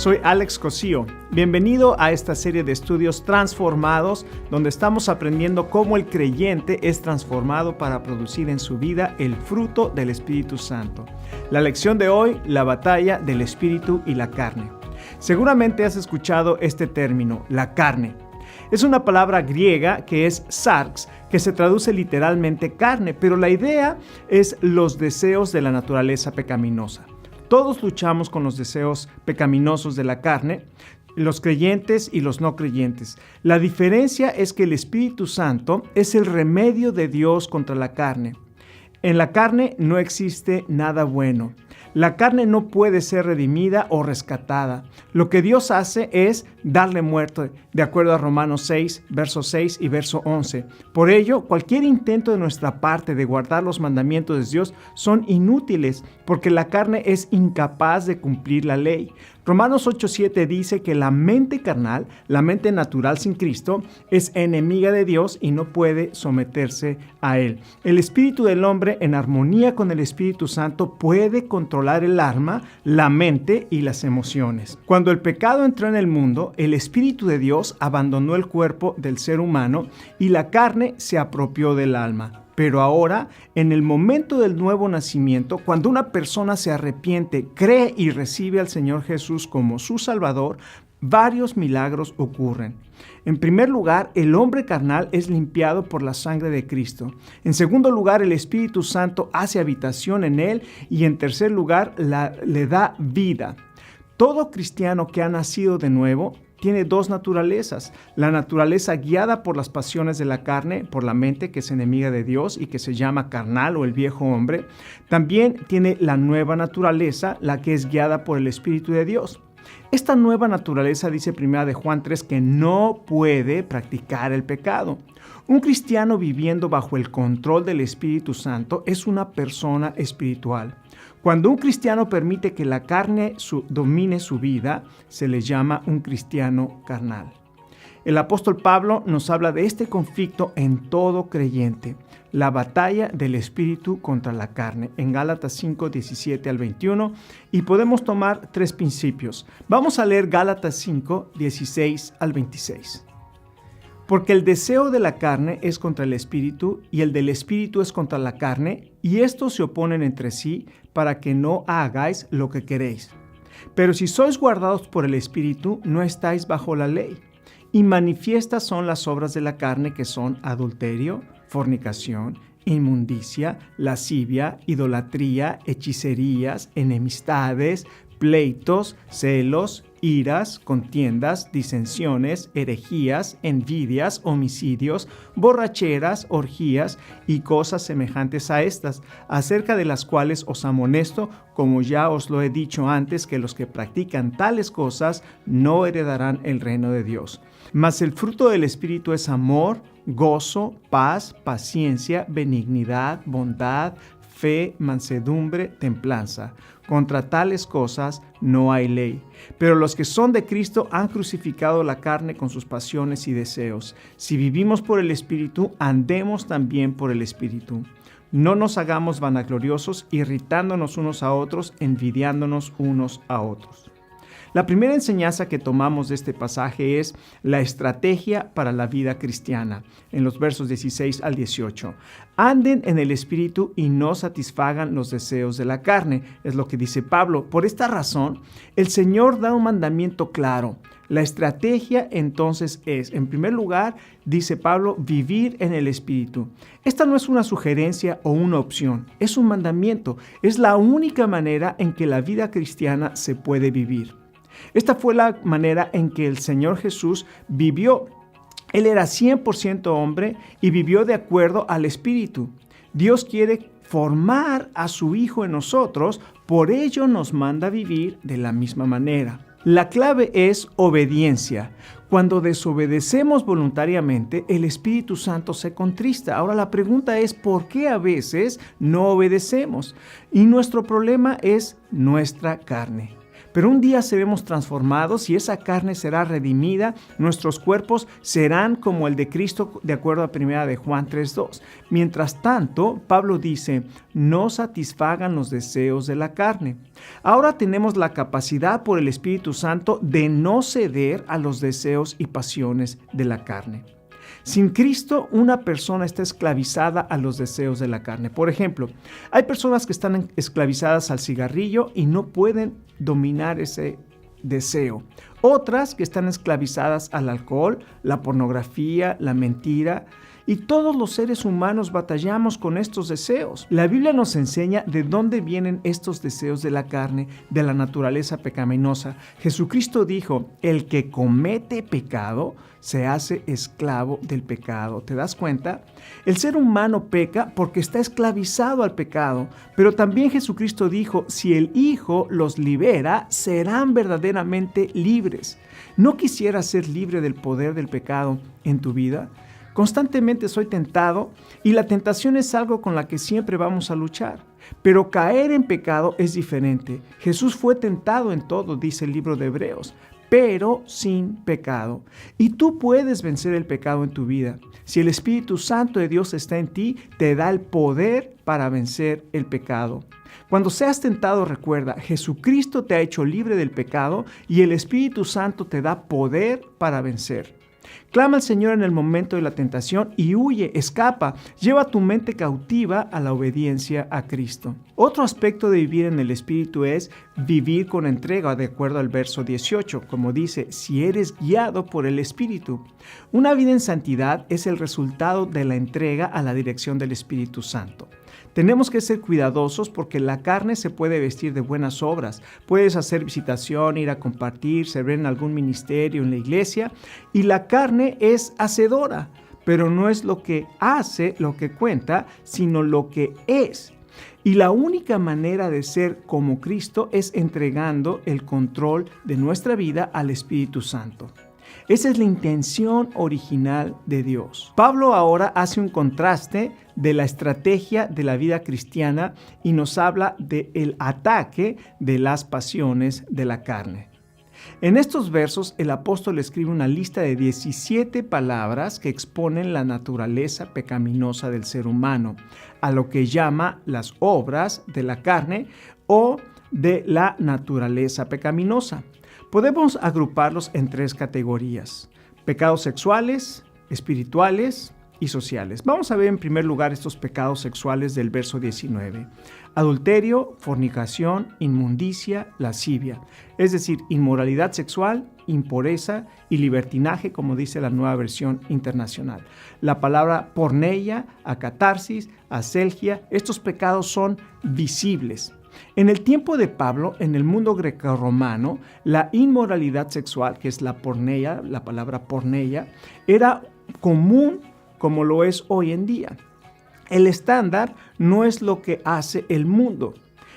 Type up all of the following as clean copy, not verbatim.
Soy Alex Cosío. Bienvenido a esta serie de estudios transformados, donde estamos aprendiendo cómo el creyente es transformado para producir en su vida el fruto del Espíritu Santo. La lección de hoy, la batalla del Espíritu y la carne. Seguramente has escuchado este término, la carne. Es una palabra griega que es sarx, que se traduce literalmente carne, pero la idea es los deseos de la naturaleza pecaminosa. Todos luchamos con los deseos pecaminosos de la carne, los creyentes y los no creyentes. La diferencia es que el Espíritu Santo es el remedio de Dios contra la carne. En la carne no existe nada bueno. La carne no puede ser redimida o rescatada. Lo que Dios hace es darle muerte, de acuerdo a Romanos 6, verso 6 y verso 11. Por ello, cualquier intento de nuestra parte de guardar los mandamientos de Dios son inútiles, porque la carne es incapaz de cumplir la ley. Romanos 8:7 dice que la mente carnal, la mente natural sin Cristo, es enemiga de Dios y no puede someterse a Él. El espíritu del hombre, en armonía con el Espíritu Santo, puede controlar el alma, la mente y las emociones. Cuando el pecado entró en el mundo, el Espíritu de Dios abandonó el cuerpo del ser humano y la carne se apropió del alma. Pero ahora, en el momento del nuevo nacimiento, cuando una persona se arrepiente, cree y recibe al Señor Jesús como su Salvador, varios milagros ocurren. En primer lugar, el hombre carnal es limpiado por la sangre de Cristo. En segundo lugar, el Espíritu Santo hace habitación en él. Y en tercer lugar, le da vida. Todo cristiano que ha nacido de nuevo tiene dos naturalezas. La naturaleza guiada por las pasiones de la carne, por la mente que es enemiga de Dios y que se llama carnal o el viejo hombre. También tiene la nueva naturaleza, la que es guiada por el Espíritu de Dios. Esta nueva naturaleza, dice 1 de Juan 3, que no puede practicar el pecado. Un cristiano viviendo bajo el control del Espíritu Santo es una persona espiritual. Cuando un cristiano permite que la carne domine su vida, se le llama un cristiano carnal. El apóstol Pablo nos habla de este conflicto en todo creyente, la batalla del espíritu contra la carne, en Gálatas 5, 17 al 21, y podemos tomar tres principios. Vamos a leer Gálatas 5, 16 al 26. Porque el deseo de la carne es contra el espíritu, y el del espíritu es contra la carne, y estos se oponen entre sí para que no hagáis lo que queréis. Pero si sois guardados por el espíritu, no estáis bajo la ley. Y manifiestas son las obras de la carne, que son adulterio, fornicación, inmundicia, lascivia, idolatría, hechicerías, enemistades, pleitos, celos, iras, contiendas, disensiones, herejías, envidias, homicidios, borracheras, orgías y cosas semejantes a estas, acerca de las cuales os amonesto, como ya os lo he dicho antes, que los que practican tales cosas no heredarán el reino de Dios. Mas el fruto del Espíritu es amor, gozo, paz, paciencia, benignidad, bondad, fe, mansedumbre, templanza. Contra tales cosas no hay ley. Pero los que son de Cristo han crucificado la carne con sus pasiones y deseos. Si vivimos por el Espíritu, andemos también por el Espíritu. No nos hagamos vanagloriosos, irritándonos unos a otros, envidiándonos unos a otros. La primera enseñanza que tomamos de este pasaje es la estrategia para la vida cristiana, en los versos 16 al 18. Anden en el Espíritu y no satisfagan los deseos de la carne, es lo que dice Pablo. Por esta razón, el Señor da un mandamiento claro. La estrategia entonces es, en primer lugar, dice Pablo, vivir en el Espíritu. Esta no es una sugerencia o una opción, es un mandamiento. Es la única manera en que la vida cristiana se puede vivir. Esta fue la manera en que el Señor Jesús vivió. Él era 100% hombre y vivió de acuerdo al Espíritu. Dios quiere formar a su Hijo en nosotros, por ello nos manda vivir de la misma manera. La clave es obediencia. Cuando desobedecemos voluntariamente, el Espíritu Santo se contrista. Ahora la pregunta es, ¿por qué a veces no obedecemos? Y nuestro problema es nuestra carne. Pero un día seremos transformados y esa carne será redimida. Nuestros cuerpos serán como el de Cristo, de acuerdo a 1 de Juan 3:2. Mientras tanto, Pablo dice, no satisfagan los deseos de la carne. Ahora tenemos la capacidad por el Espíritu Santo de no ceder a los deseos y pasiones de la carne. Sin Cristo, una persona está esclavizada a los deseos de la carne. Por ejemplo, hay personas que están esclavizadas al cigarrillo y no pueden dominar ese deseo. Otras que están esclavizadas al alcohol, la pornografía, la mentira. Y todos los seres humanos batallamos con estos deseos. La Biblia nos enseña de dónde vienen estos deseos de la carne, de la naturaleza pecaminosa. Jesucristo dijo, el que comete pecado se hace esclavo del pecado. ¿Te das cuenta? El ser humano peca porque está esclavizado al pecado, pero también Jesucristo dijo, si el Hijo los libera, serán verdaderamente libres. ¿No quisieras ser libre del poder del pecado en tu vida? Constantemente soy tentado y la tentación es algo con la que siempre vamos a luchar. Pero caer en pecado es diferente. Jesús fue tentado en todo, dice el libro de Hebreos, pero sin pecado. Y tú puedes vencer el pecado en tu vida. Si el Espíritu Santo de Dios está en ti, te da el poder para vencer el pecado. Cuando seas tentado, recuerda, Jesucristo te ha hecho libre del pecado y el Espíritu Santo te da poder para vencer. Clama al Señor en el momento de la tentación y huye, escapa, lleva tu mente cautiva a la obediencia a Cristo. Otro aspecto de vivir en el Espíritu es vivir con entrega, de acuerdo al verso 18, como dice, si eres guiado por el Espíritu. Una vida en santidad es el resultado de la entrega a la dirección del Espíritu Santo. Tenemos que ser cuidadosos porque la carne se puede vestir de buenas obras. Puedes hacer visitación, ir a compartir, servir en algún ministerio, en la iglesia, y la carne es hacedora, pero no es lo que hace lo que cuenta, sino lo que es. Y la única manera de ser como Cristo es entregando el control de nuestra vida al Espíritu Santo. Esa es la intención original de Dios. Pablo ahora hace un contraste de la estrategia de la vida cristiana y nos habla del ataque de las pasiones de la carne. En estos versos, el apóstol escribe una lista de 17 palabras que exponen la naturaleza pecaminosa del ser humano, a lo que llama las obras de la carne o de la naturaleza pecaminosa. Podemos agruparlos en 3 categorías: pecados sexuales, espirituales y sociales. Vamos a ver en primer lugar estos pecados sexuales del verso 19. Adulterio, fornicación, inmundicia, lascivia. Es decir, inmoralidad sexual, impureza y libertinaje, como dice la Nueva Versión Internacional. La palabra porneia, acatarsis, aselgia, estos pecados son visibles. En el tiempo de Pablo, en el mundo grecorromano, la inmoralidad sexual, que es la porneia, la palabra porneia, era común como lo es hoy en día. El estándar no es lo que hace el mundo.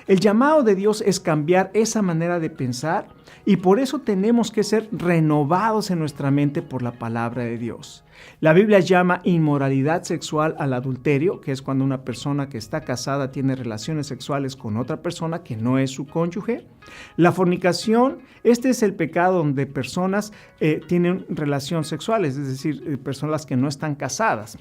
El llamado de Dios es cambiar esa manera de pensar y por eso tenemos que ser renovados en nuestra mente por la palabra de Dios. La Biblia llama inmoralidad sexual al adulterio, que es cuando una persona que está casada tiene relaciones sexuales con otra persona que no es su cónyuge. La fornicación, este es el pecado donde personas tienen relaciones sexuales, es decir, personas que no están casadas.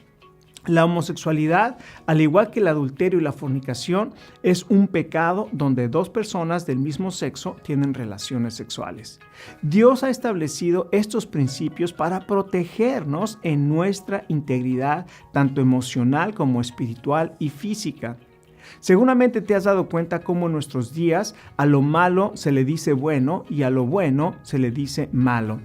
La homosexualidad, al igual que el adulterio y la fornicación, es un pecado donde 2 personas del mismo sexo tienen relaciones sexuales. Dios ha establecido estos principios para protegernos en nuestra integridad, tanto emocional como espiritual y física. Seguramente te has dado cuenta cómo en nuestros días a lo malo se le dice bueno y a lo bueno se le dice malo.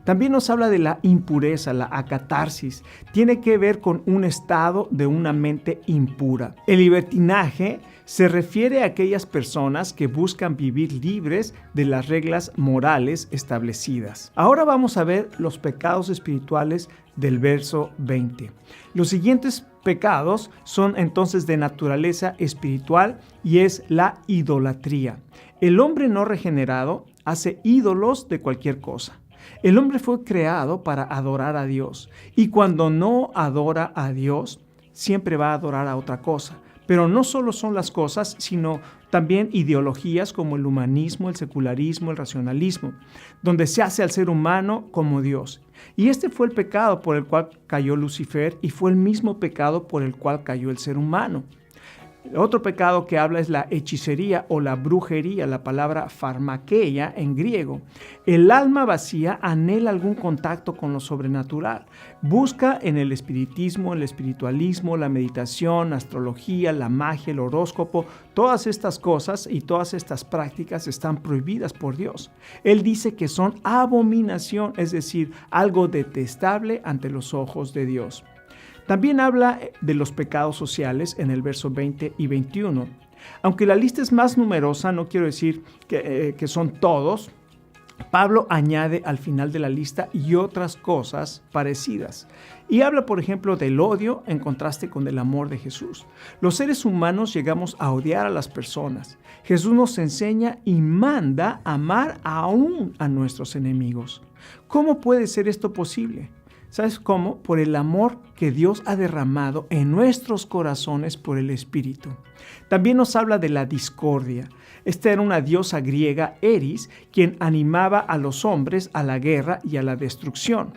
También nos habla de la impureza, la acatarsis. Tiene que ver con un estado de una mente impura. El libertinaje se refiere a aquellas personas que buscan vivir libres de las reglas morales establecidas. Ahora vamos a ver los pecados espirituales del verso 20. Los siguientes pecados son entonces de naturaleza espiritual y es la idolatría. El hombre no regenerado hace ídolos de cualquier cosa. El hombre fue creado para adorar a Dios y cuando no adora a Dios, siempre va a adorar a otra cosa. Pero no solo son las cosas, sino también ideologías como el humanismo, el secularismo, el racionalismo, donde se hace al ser humano como Dios. Y este fue el pecado por el cual cayó Lucifer y fue el mismo pecado por el cual cayó el ser humano. Otro pecado que habla es la hechicería o la brujería, la palabra farmakeia en griego. El alma vacía anhela algún contacto con lo sobrenatural. Busca en el espiritismo, el espiritualismo, la meditación, la astrología, la magia, el horóscopo. Todas estas cosas y todas estas prácticas están prohibidas por Dios. Él dice que son abominación, es decir, algo detestable ante los ojos de Dios. También habla de los pecados sociales en el verso 20 y 21. Aunque la lista es más numerosa, no quiero decir que son todos, Pablo añade al final de la lista y otras cosas parecidas. Y habla, por ejemplo, del odio en contraste con el amor de Jesús. Los seres humanos llegamos a odiar a las personas. Jesús nos enseña y manda amar aún a nuestros enemigos. ¿Cómo puede ser esto posible? ¿Sabes cómo? Por el amor que Dios ha derramado en nuestros corazones por el Espíritu. También nos habla de la discordia. Esta era una diosa griega, Eris, quien animaba a los hombres a la guerra y a la destrucción.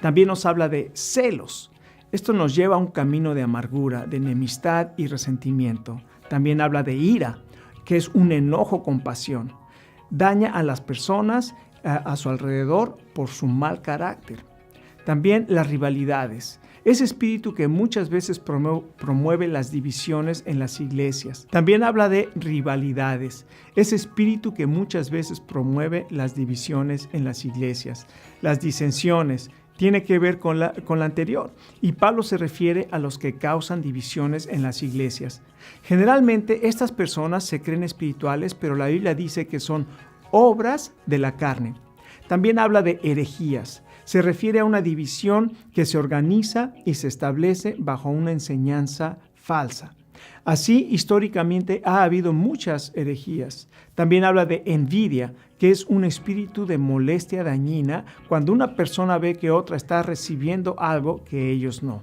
También nos habla de celos. Esto nos lleva a un camino de amargura, de enemistad y resentimiento. También habla de ira, que es un enojo con pasión. Daña a las personas a su alrededor por su mal carácter. También las rivalidades, ese espíritu que muchas veces promueve las divisiones en las iglesias. También habla de rivalidades, ese espíritu que muchas veces promueve las divisiones en las iglesias. Las disensiones tiene que ver con la anterior, y Pablo se refiere a los que causan divisiones en las iglesias. Generalmente estas personas se creen espirituales, pero la Biblia dice que son obras de la carne. También habla de herejías. Se refiere a una división que se organiza y se establece bajo una enseñanza falsa. Así, históricamente ha habido muchas herejías. También habla de envidia, que es un espíritu de molestia dañina cuando una persona ve que otra está recibiendo algo que ellos no.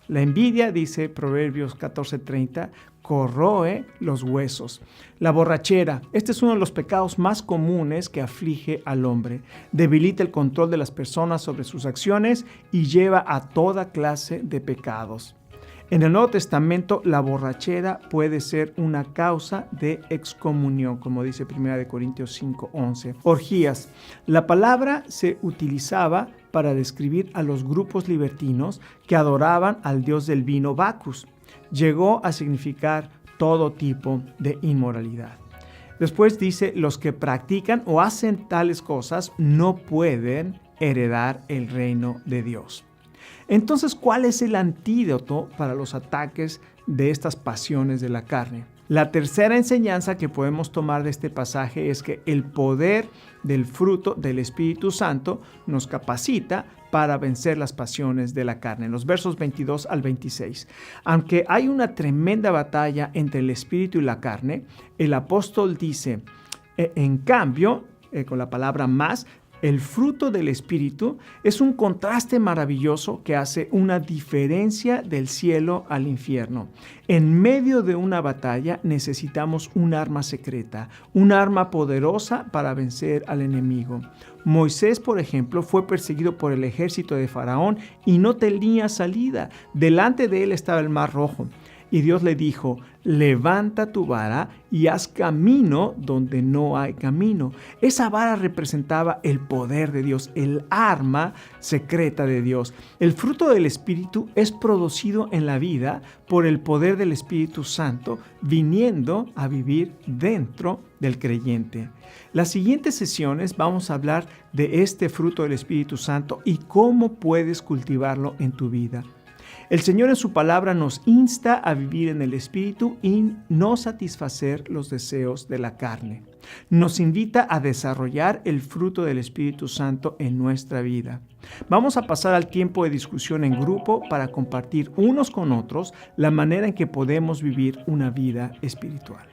La envidia, dice Proverbios 14:30, corroe los huesos. La borrachera, este es uno de los pecados más comunes que aflige al hombre. Debilita el control de las personas sobre sus acciones y lleva a toda clase de pecados. En el Nuevo Testamento, la borrachera puede ser una causa de excomunión, como dice 1 Corintios 5:11. Orgías. La palabra se utilizaba para describir a los grupos libertinos que adoraban al dios del vino Bacchus. Llegó a significar todo tipo de inmoralidad. Después dice, los que practican o hacen tales cosas no pueden heredar el reino de Dios. Entonces, ¿cuál es el antídoto para los ataques de estas pasiones de la carne? La tercera enseñanza que podemos tomar de este pasaje es que el poder del fruto del Espíritu Santo nos capacita para vencer las pasiones de la carne. En los versos 22 al 26. Aunque hay una tremenda batalla entre el Espíritu y la carne, el apóstol dice, en cambio, con la palabra más, el fruto del Espíritu es un contraste maravilloso que hace una diferencia del cielo al infierno. En medio de una batalla necesitamos un arma secreta, un arma poderosa para vencer al enemigo. Moisés, por ejemplo, fue perseguido por el ejército de Faraón y no tenía salida. Delante de él estaba el Mar Rojo. Y Dios le dijo, levanta tu vara y haz camino donde no hay camino. Esa vara representaba el poder de Dios, el arma secreta de Dios. El fruto del Espíritu es producido en la vida por el poder del Espíritu Santo, viniendo a vivir dentro del creyente. Las siguientes sesiones vamos a hablar de este fruto del Espíritu Santo y cómo puedes cultivarlo en tu vida. El Señor en su palabra nos insta a vivir en el Espíritu y no satisfacer los deseos de la carne. Nos invita a desarrollar el fruto del Espíritu Santo en nuestra vida. Vamos a pasar al tiempo de discusión en grupo para compartir unos con otros la manera en que podemos vivir una vida espiritual.